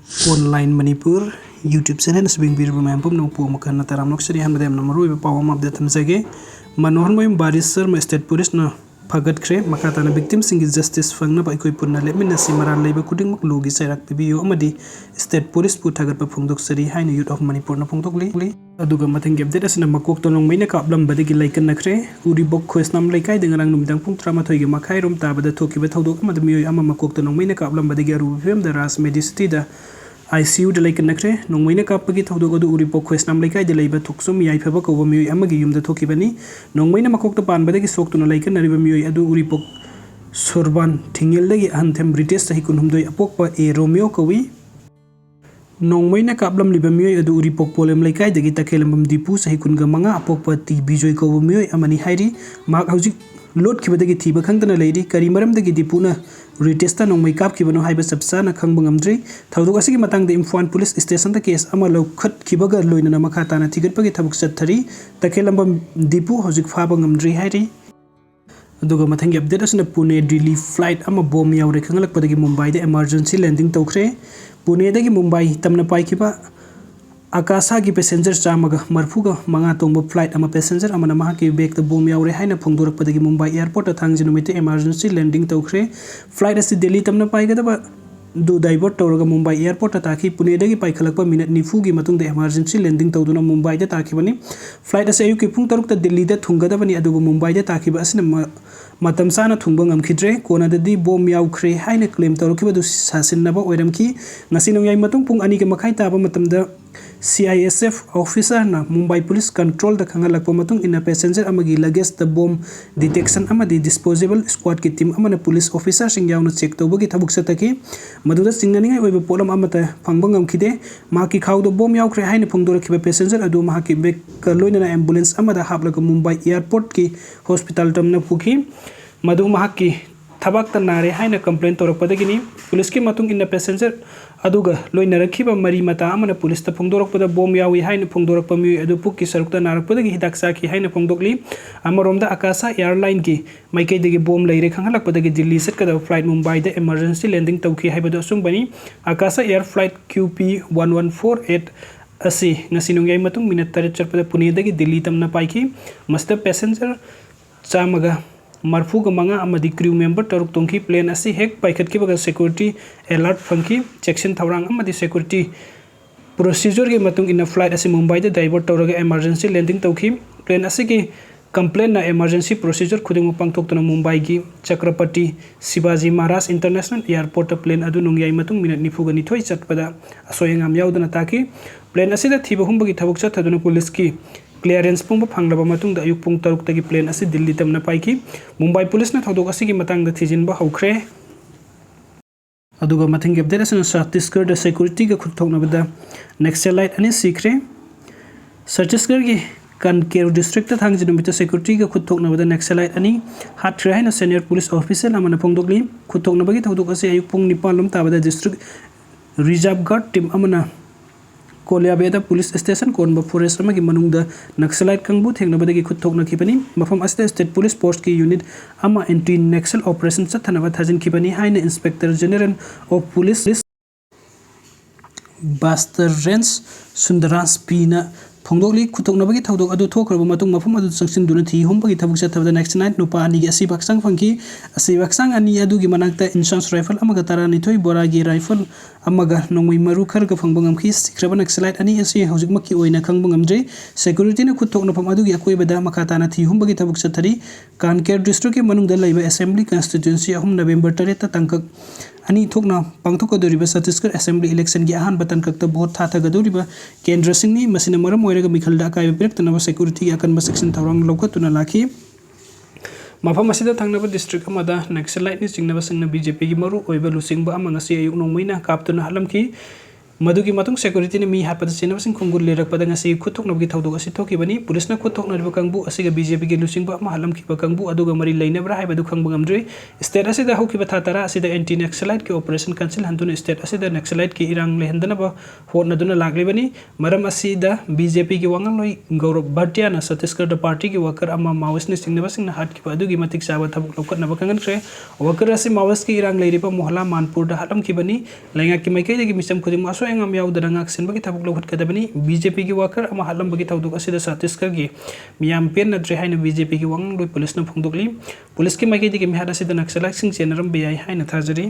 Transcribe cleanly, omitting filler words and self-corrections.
Online Manipur YouTube channel सबिंग बीर मैम पुम नोपो मखन तराम नोक्सरी हन बदेम नमरो इबे पावम अपडेट थमजगे मनोहर मोइम बारिसर म स्टेट पुलिस न फगतख्रे मखाताना विक्टिम सिंगी जस्टिस फंगना बाइकोइ पुन्ना लेमिनसी मरान लेबे कुदिंग लोगी सैराक पिबियो अमदी state police Pu थागत फुंगदोक्सरी हाइन youth of Manipur न फुंगदोकली अदुगा मथंग अपडेट असना मकोक तोलोंग मैना काबलम बदगी लाइकन नखरे उरी बोक खोसनाम लाइकाय देंगरांग नुमदांग पुंग 13 गे मखाय रोम ताबदा थोकिबे थौदोक मद मियोय अमा मकोक तोलोंग मैना काबलम बदगी अरु फेम द रास Medicity the ICU de like nakre nongmaina kapagi thawdo godu uri pokho snam like de leiba thuksum yai phaba ko mi amagi yumda thokibani nongmaina makok to pan badagi sok tuna like nariba mi adu uri pok sorban thingel dagi anthem british sahi kun humdoi apok pa e romeo kowi nongmaina kaplam liba mi adu uri pok polem like dagi takelambam dipu sahi kun ga manga apok pa ti bijoi ko mi amani hairi mak hauji लोड की थीब खंगना लेरी करी मरम दगी दिपुना रिटेस्टा नोंमै काप किबनो हाइबा सबसाना खंग बंगमद्री थौदोक असगी मतंग द इम्फान पुलिस स्टेशन द केस अमा लौखत किबगा लोइना मखा ताना थिगतपगी थबक चथरी तकेलंबम दिपु हौजिक फाबा ngamdri हाइरी अदुगा मथंगी अपडेट असना पुणे दिल्ली फ्लाइट अमा बॉम यावरे खंगलकपदगी मुंबई द इमरजेंसी लैंडिंग तौखरे पुणे दगी मुंबई तमना पाइकिबा आकाशा की पैसेंजर चामग मरफुग मंगा तोंब फ्लाइट अमा पैसेंजर अमना महा की बेग द बॉम यावरे हाइना फोंदोरकपदगी मुंबई एयरपोर्ट थांग जिनुमिते इमरजेंसी लैंडिंग तौखरे फ्लाइट असि दिल्ली तमना पाइगदबा दो डाइवर्ट तौरग मुंबई एयरपोर्ट ताकि पुणे दगी पाइखलक मिनट 90 की मतुंग द इमरजेंसी लैंडिंग तौदुना मुंबई द ताकिबनी फ्लाइट असे अयुकी पुंग 3 त दिल्ली द थुंगदबनी अदुगु मुंबई द ताकिबा असना मतम साना थुंग ngamkhidre कोना ददी बॉम यावख्रे हाइना क्लेम तौरखिबदु सासिननबा ओइरमखी ngasi नोंयाइ मतुंग पुंग अनि के मखाइ ताबा मतमदा CISF ऑफिसर ना मुंबई पुलिस कंट्रोल द खंगलक मतुंग इन पैसेंजर अमगी लगेज द बॉम डिटेक्शन अमदी डिस्पोजेबल स्क्वाड की टीम अमना पुलिस ऑफिसर सिंग यावना चेक तौबगी थबुक सतकी मदुदा सिंगनानिंग ओइबे पोलम अमता फंगबा ngamkhide माकी खाउदो बॉम यावख्रे हाइना फोंदोरखिबा पैसेंजर अदु माकी बेक लोइना एम्बुलेंस अमदा हापलक मुंबई एयरपोर्ट की हॉस्पिटल तमना पुखी मदु माकी थबक त नारे हाइना कंप्लेन तौरपदगिनी पुलिस की मतुंग इन पैसेंजर अदुगा लोइना रखिबा मरी मता अमना पुलिस त फोंदोरकपदा बॉम यावी हाइना फोंदोरकपा मी अदु पुक्की सरुकता नारकपदगी हिदाक साखी हाइना फोंदोकली अमरोमदा आकाशा एयरलाइन की माइकैदगी बॉम लेरे खंगलकपदगी दिल्ली सटकदा फ्लाइट मुंबई द इमरजेंसी लैंडिंग तौखी हाइबदो असुंबनी आकाशा एयर फ्लाइट QP 1148 असी ngasi nongyai matung minute 3 chappada pune dagi Delhi तमना पाइकी मस्त पैसेंजर चामगा मरफुग मंगा अमदी क्रू मेंबर तरुक तोंखी प्लेन असी हेक पाइखत की बगा सिक्योरिटी अलर्ट फंकी चेक्शन थवरांग अमदी सिक्योरिटी प्रोसीजर के मतुंग इन फ्लाइट असी मुंबई द डाइवर्ट तौरगा इमरजेंसी लैंडिंग तौखी प्लेन असी की कंप्लेन ना इमरजेंसी प्रोसीजर खुदिंग पांगथोक्तना मुंबई की Chhatrapati Shivaji Maharaj international airport plane अदु नोंयाइ मतुंग मिनट 92 चटपदा असोयंगाम याउदना ताकि प्लेन असी द थीब हुंबगी थबुक चथदुना पुलिस की क्लियरेंस पुंग फंगलबा मतुंग द अयुक पुंग 3 तगी प्लेन असी दिल्ली तमना पाइकी मुंबई पुलिस न थौदोक असी की मतंग द थिजिनबा हौख्रे अदुगा मथिंग अपडेट असना छत्तीसगढ़ द सिक्योरिटी का खुथौनबदा नेक्सलाइट अनि सीखरे छत्तीसगढ़ की कानकेर डिस्ट्रिक्ट थांग जिनुमित सिक्योरिटी का खुथौनबदा नेक्सलाइट अनि हाथ्रे हाइना सीनियर पुलिस ऑफिसर अमना फोंदोकली खुथौनबगी थौदोक असी अयुक पुंग 9 लम ताबदा डिस्ट्रिक्ट रिजर्व गार्ड टीम अमना कोलियाबेदा पुलिस स्टेशन कोनबा फॉरेस्ट अमगी मनुंगदा नक्सलाइट कंगबु थेंगनबदगी खुथौनखिबनी मफम अस्ते स्टेट पुलिस पोस्ट की यूनिट अमा एंटी नक्सल ऑपरेशन चथनबा थाजिनखिबनी हाइना inspector general of police Bastar range Sundarraj पीना फोंदोकली खुथौनबगी थौदोक अदु थोखरबा मतुंग मफम अदु संगसिनदुना थी हुंबगी थबुक चथबदा नेक्स्ट नाइट नुपा अनि गी असि बक्संग फंकी असि बक्संग अनि अदुगी मनांगता इंशांस राइफल अमगा तारानिथोय बोरागी राइफल अमगा नोंमै मरु खरगा फंगबंगमखी सिख्रबा नक्सलाइट अनि असि हौजिकमकी ओइना खंगबंगमद्रे सिक्योरिटी न खुथौकना फम अदुगी अकोइबदा मखाताना थी हुंबगी थबुक चथरी कानकेर डिस्ट्रिक्ट के मनुंगदा लैबा असेंबली कॉन्स्टिट्यूएंसी 3 नवंबर 3 ता तंकक अनि थोकना पांगथोकदोरिबा छत्तीसगढ़ असेंबली इलेक्शन की अहान बतन कक्ता बहुत थाथगदोरिबा केंद्र सिंहनी मसिना मरम ओइरगा मिखलदा अकाय बिरक्तनबा सिक्योरिटी अकनबा सेक्शन थवरांग लौखतुना लाखी मफम असिदा थांगनबा डिस्ट्रिक्ट अमदा नक्सलाइट नि चिंगनबा संगना बीजेपी की मरु ओइबा लुसिंगबा अमंगसी अयुक नोंमैना कापतुना हलमकी मधुगी मतुंग सेक्यूरिटी ने मी हापद सिनबसिंग खुंगुर लेरकपद ngasi खुथोकनबगी थौदोक असि थोकिबनी पुलिसना खुथोकनरिबा कांगबु असिगा बीजेपी के लुसिंगबा महलमखिबा कांगबु अदुगा मरि लैनब्रा हाइबदु खंगबा ngamdri स्टेट असिदा हौकिबा थातारा असिदा एंटी नक्सलाइट के ऑपरेशन काउंसिल हंदुना स्टेट असिदा नक्सलाइट के इरांग लेहंदनबा होनदुना लागलेबनी मरम असिदा बीजेपी के वांगलोय गौरव भटियाना छत्तीसगढ़ पार्टी के वर्कर अमा माओइस्ट ने सिंगनबसिंग हाटकिबा अदुगी मतिक साबा थबक लौकनबा कांगनख्रे वर्कर असि माओइस्ट के इरांग लेरिबा मोहला मानपुर दा हालमखिबनी लैंगा के मैकै दगी मिसम खुदिं मासो एंगम याउदरा सिनबगी थबक लौकदबनी बीजेपी की वर्कर अमा हालमबगी थौदुक असिदा छत्तीसगढ़ की मियाम पेन नद्रे हाइन बीजेपी की वांग लोय पुलिस न फोंदोकली पुलिस की मैकै दगी मिहाद असिदा नक्सलाइट सिंग चेनरम बेयाय हाइन थाजरी।